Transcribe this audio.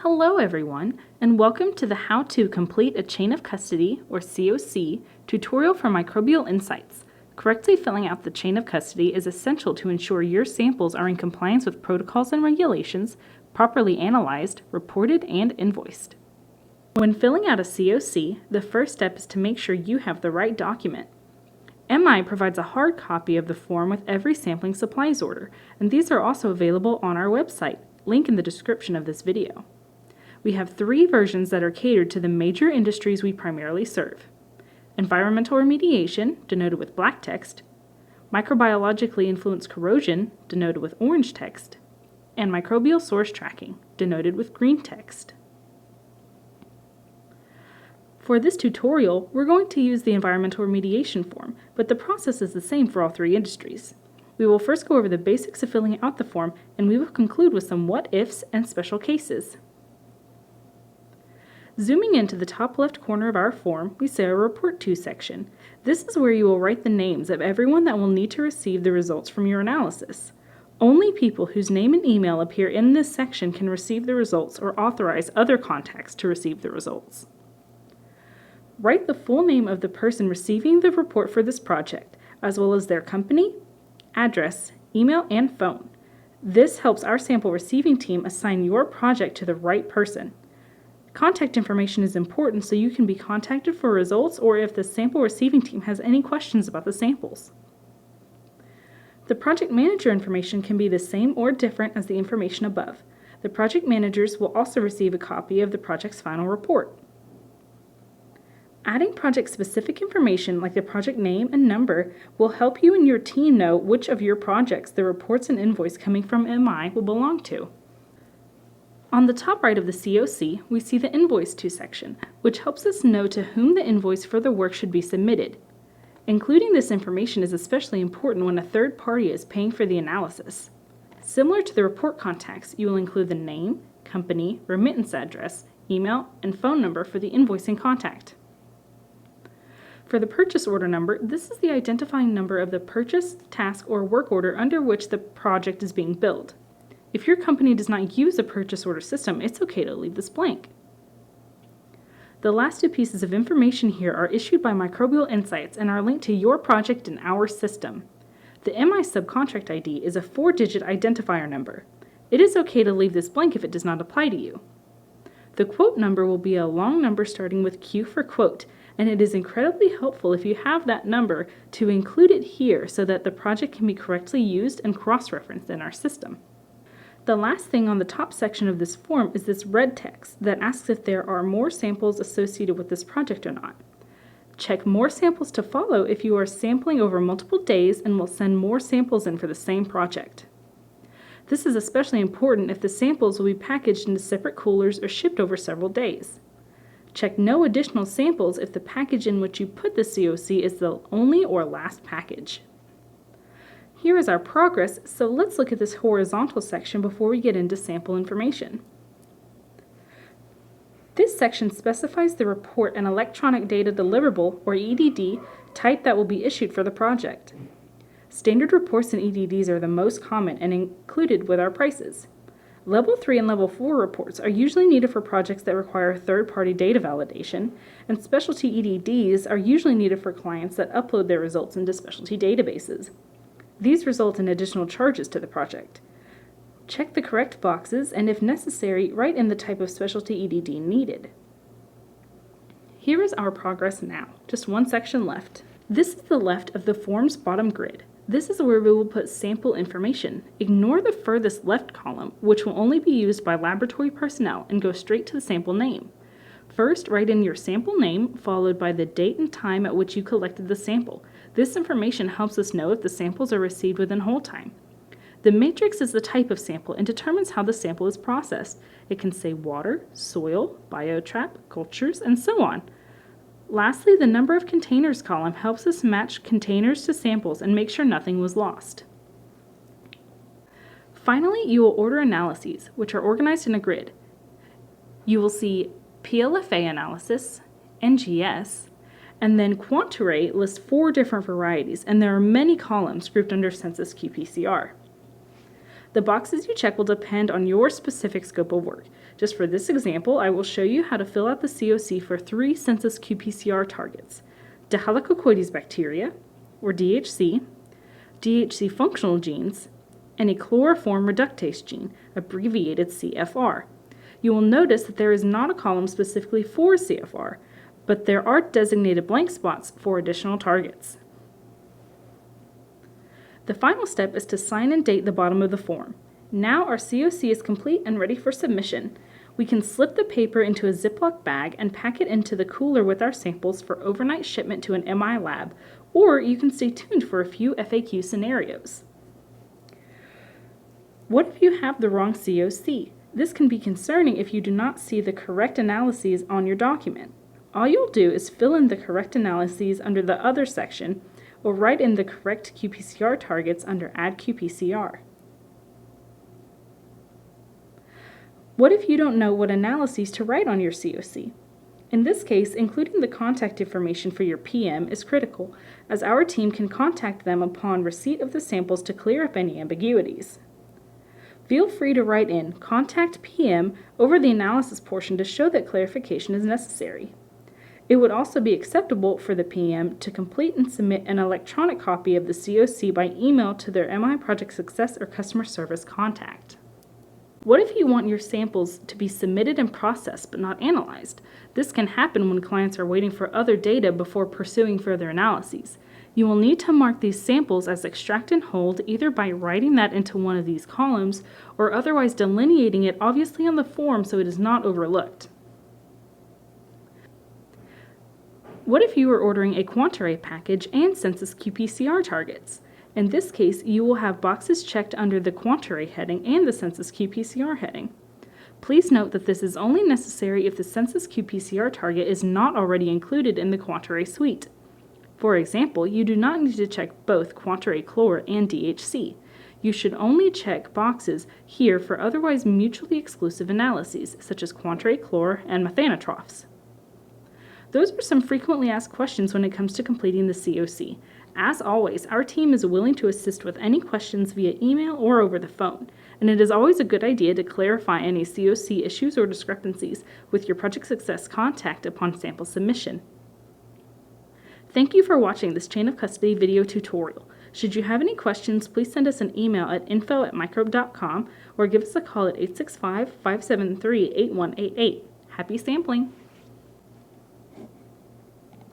Hello everyone, and welcome to the How to Complete a Chain of Custody, or COC, tutorial for Microbial Insights. Correctly filling out the chain of custody is essential to ensure your samples are in compliance with protocols and regulations, properly analyzed, reported, and invoiced. When filling out a COC, the first step is to make sure you have the right document. MI provides a hard copy of the form with every sampling supplies order, and these are also available on our website, link in the description of this video. We have 3 versions that are catered to the major industries we primarily serve: environmental remediation, denoted with black text, microbiologically influenced corrosion, denoted with orange text, and microbial source tracking, denoted with green text. For this tutorial, we're going to use the environmental remediation form, but the process is the same for all 3 industries. We will first go over the basics of filling out the form, and we will conclude with some what-ifs and special cases. Zooming into the top left corner of our form, we see our Report To section. This is where you will write the names of everyone that will need to receive the results from your analysis. Only people whose name and email appear in this section can receive the results or authorize other contacts to receive the results. Write the full name of the person receiving the report for this project, as well as their company, address, email, and phone. This helps our sample receiving team assign your project to the right person. Contact information is important so you can be contacted for results or if the sample receiving team has any questions about the samples. The project manager information can be the same or different as the information above. The project managers will also receive a copy of the project's final report. Adding project-specific information like the project name and number will help you and your team know which of your projects the reports and invoice coming from MI will belong to. On the top right of the COC, we see the Invoice To section, which helps us know to whom the invoice for the work should be submitted. Including this information is especially important when a third party is paying for the analysis. Similar to the report contacts, you will include the name, company, remittance address, email, and phone number for the invoicing contact. For the purchase order number, this is the identifying number of the purchase, task, or work order under which the project is being billed. If your company does not use a purchase order system, it's okay to leave this blank. The last 2 pieces of information here are issued by Microbial Insights and are linked to your project in our system. The MI subcontract ID is a 4-digit identifier number. It is okay to leave this blank if it does not apply to you. The quote number will be a long number starting with Q for quote, and it is incredibly helpful if you have that number to include it here so that the project can be correctly used and cross-referenced in our system. The last thing on the top section of this form is this red text that asks if there are more samples associated with this project or not. Check more samples to follow if you are sampling over multiple days and will send more samples in for the same project. This is especially important if the samples will be packaged into separate coolers or shipped over several days. Check no additional samples if the package in which you put the COC is the only or last package. Here is our progress, so let's look at this horizontal section before we get into sample information. This section specifies the report and electronic data deliverable, or EDD, type that will be issued for the project. Standard reports and EDDs are the most common and included with our prices. Level 3 and Level 4 reports are usually needed for projects that require third-party data validation, and specialty EDDs are usually needed for clients that upload their results into specialty databases. These result in additional charges to the project. Check the correct boxes and, if necessary, write in the type of specialty EDD needed. Here is our progress now, just 1 section left. This is the left of the form's bottom grid. This is where we will put sample information. Ignore the furthest left column, which will only be used by laboratory personnel, and go straight to the sample name. First, write in your sample name, followed by the date and time at which you collected the sample. This information helps us know if the samples are received within hold time. The matrix is the type of sample and determines how the sample is processed. It can say water, soil, biotrap, cultures, and so on. Lastly, the number of containers column helps us match containers to samples and make sure nothing was lost. Finally, you will order analyses, which are organized in a grid. You will see PLFA analysis, NGS, and then QuantArray lists 4 different varieties, and there are many columns grouped under Census-qPCR. The boxes you check will depend on your specific scope of work. Just for this example, I will show you how to fill out the COC for 3 Census-qPCR targets: Dehylicocoides bacteria, or DHC, DHC functional genes, and a chloroform reductase gene, abbreviated CFR. You will notice that there is not a column specifically for CFR, but there are designated blank spots for additional targets. The final step is to sign and date the bottom of the form. Now our COC is complete and ready for submission. We can slip the paper into a Ziploc bag and pack it into the cooler with our samples for overnight shipment to an MI lab, or you can stay tuned for a few FAQ scenarios. What if you have the wrong COC? This can be concerning if you do not see the correct analyses on your document. All you'll do is fill in the correct analyses under the Other section, or write in the correct qPCR targets under Add qPCR. What if you don't know what analyses to write on your COC? In this case, including the contact information for your PM is critical, as our team can contact them upon receipt of the samples to clear up any ambiguities. Feel free to write in Contact PM over the analysis portion to show that clarification is necessary. It would also be acceptable for the PM to complete and submit an electronic copy of the COC by email to their MI Project Success or Customer Service contact. What if you want your samples to be submitted and processed but not analyzed? This can happen when clients are waiting for other data before pursuing further analyses. You will need to mark these samples as extract and hold either by writing that into one of these columns or otherwise delineating it obviously on the form so it is not overlooked. What if you are ordering a QuantArray package and Census-qPCR targets? In this case, you will have boxes checked under the QuantArray heading and the Census-qPCR heading. Please note that this is only necessary if the Census-qPCR target is not already included in the QuantArray suite. For example, you do not need to check both QuantArray Chlor and DHC. You should only check boxes here for otherwise mutually exclusive analyses, such as QuantArray Chlor and methanotrophs. Those are some frequently asked questions when it comes to completing the COC. As always, our team is willing to assist with any questions via email or over the phone, and it is always a good idea to clarify any COC issues or discrepancies with your Project Success contact upon sample submission. Thank you for watching this Chain of Custody video tutorial. Should you have any questions, please send us an email at info@microbe.com or give us a call at 865-573-8188. Happy sampling!